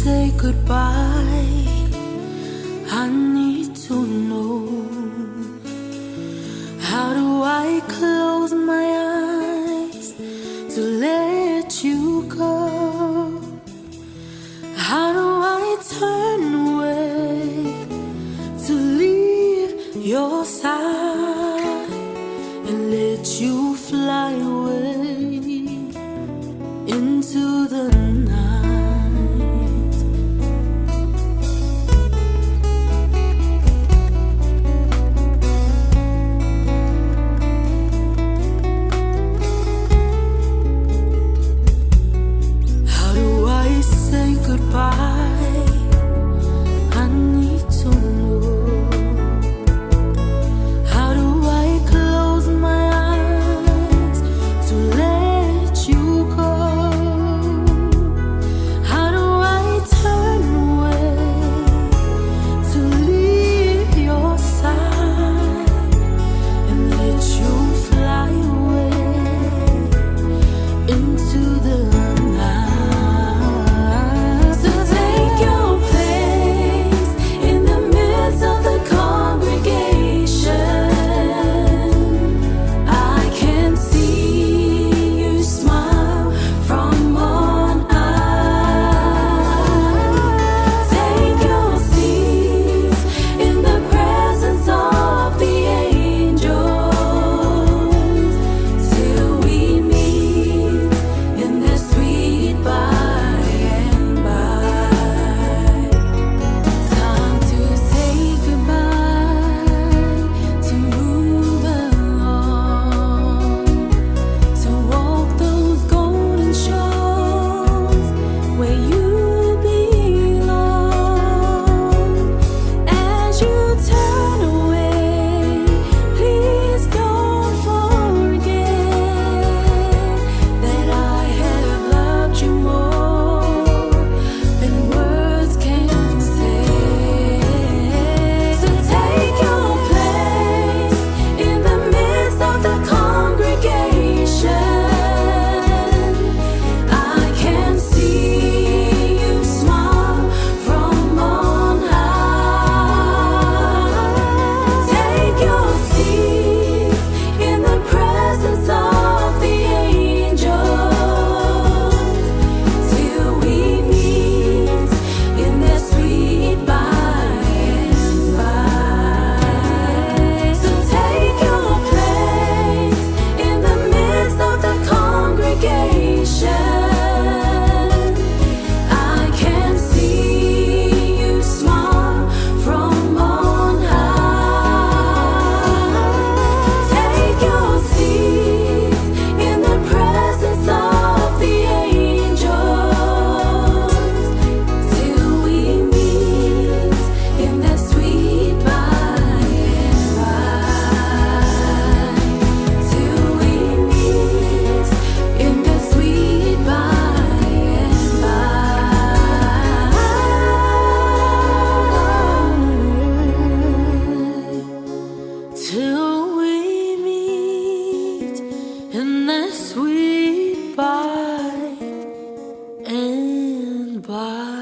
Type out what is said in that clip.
say goodbye, I need to know, how do I close my eyes to let you go? How do I turn away to leave your side and let you fly away into the night? How do I say goodbye? I need to know. How do I close my eyes to let you go? How do I turn away to leave your side and let you fly away into the night? So take your place in the midst of the congregation. I can see you smile from on high. Take your seats in the presence of the angels till we meet in their sweet by and by. Time to say goodbye, to move along, to walk those golden shores where you belong. As you turn away, please don't forget that I have loved you more than words can say. So take your place in the midst of the congregation. I can see you smile from on high. Take your seats in the presence of the angels till we meet in their sweet by and by. So take your place in the midst of the congregation. I can see you smile from on high. Take your seats in the presence of the angels till we meet in that sweet by and by. Till we meet in that sweet by and by. Till we meet in that sweet by and by.